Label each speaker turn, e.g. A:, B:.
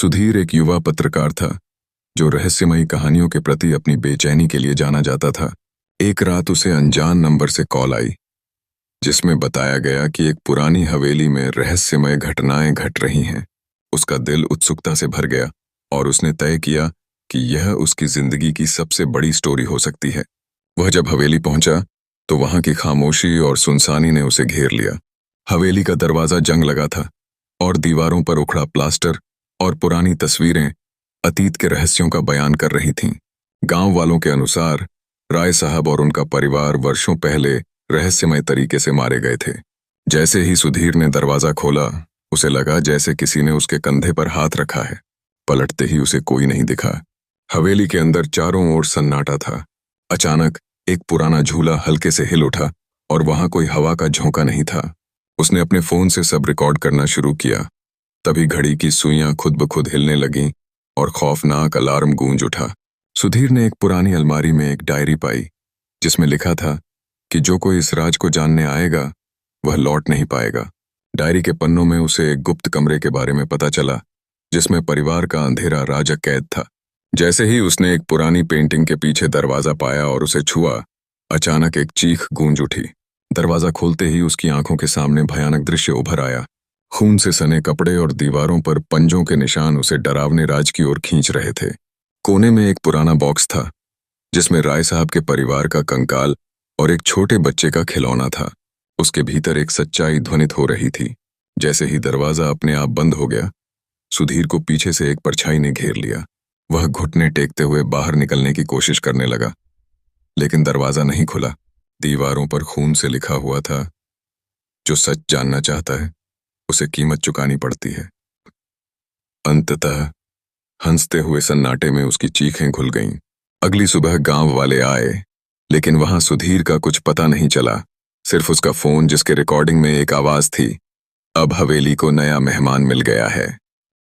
A: सुधीर एक युवा पत्रकार था जो रहस्यमयी कहानियों के प्रति अपनी बेचैनी के लिए जाना जाता था। एक रात उसे अनजान नंबर से कॉल आई जिसमें बताया गया कि एक पुरानी हवेली में रहस्यमय घटनाएं घट रही हैं। उसका दिल उत्सुकता से भर गया और उसने तय किया कि यह उसकी जिंदगी की सबसे बड़ी स्टोरी हो सकती है। वह जब हवेली पहुंचा तो वहां की खामोशी और सुनसानी ने उसे घेर लिया। हवेली का दरवाजा जंग लगा था और दीवारों पर उखड़ा प्लास्टर और पुरानी तस्वीरें अतीत के रहस्यों का बयान कर रही थीं। गांव वालों के अनुसार राय साहब और उनका परिवार वर्षों पहले रहस्यमय तरीके से मारे गए थे। जैसे ही सुधीर ने दरवाजा खोला, उसे लगा जैसे किसी ने उसके कंधे पर हाथ रखा है। पलटते ही उसे कोई नहीं दिखा। हवेली के अंदर चारों ओर सन्नाटा था। अचानक एक पुराना झूला हल्के से हिल उठा और वहां कोई हवा का झोंका नहीं था। उसने अपने फोन से सब रिकॉर्ड करना शुरू किया। तभी घड़ी की सुइयां खुद ब खुद हिलने लगीं और खौफनाक अलार्म गूंज उठा। सुधीर ने एक पुरानी अलमारी में एक डायरी पाई जिसमें लिखा था कि जो कोई इस राज को जानने आएगा वह लौट नहीं पाएगा। डायरी के पन्नों में उसे एक गुप्त कमरे के बारे में पता चला जिसमें परिवार का अंधेरा राज कैद था। जैसे ही उसने एक पुरानी पेंटिंग के पीछे दरवाजा पाया और उसे छुआ, अचानक एक चीख गूंज उठी। दरवाजा खोलते ही उसकी आंखों के सामने भयानक दृश्य उभर आया। खून से सने कपड़े और दीवारों पर पंजों के निशान उसे डरावने राज की ओर खींच रहे थे। कोने में एक पुराना बॉक्स था जिसमें राय साहब के परिवार का कंकाल और एक छोटे बच्चे का खिलौना था। उसके भीतर एक सच्चाई ध्वनित हो रही थी। जैसे ही दरवाजा अपने आप बंद हो गया, सुधीर को पीछे से एक परछाई ने घेर लिया। वह घुटने टेकते हुए बाहर निकलने की कोशिश करने लगा, लेकिन दरवाजा नहीं खुला। दीवारों पर खून से लिखा हुआ था, जो सच जानना चाहता है उसे कीमत चुकानी पड़ती है। अंततः हंसते हुए सन्नाटे में उसकी चीखें घुल गईं। अगली सुबह गांव वाले आए, लेकिन वहां सुधीर का कुछ पता नहीं चला। सिर्फ उसका फोन जिसके रिकॉर्डिंग में एक आवाज थी, अब हवेली को नया मेहमान मिल गया है।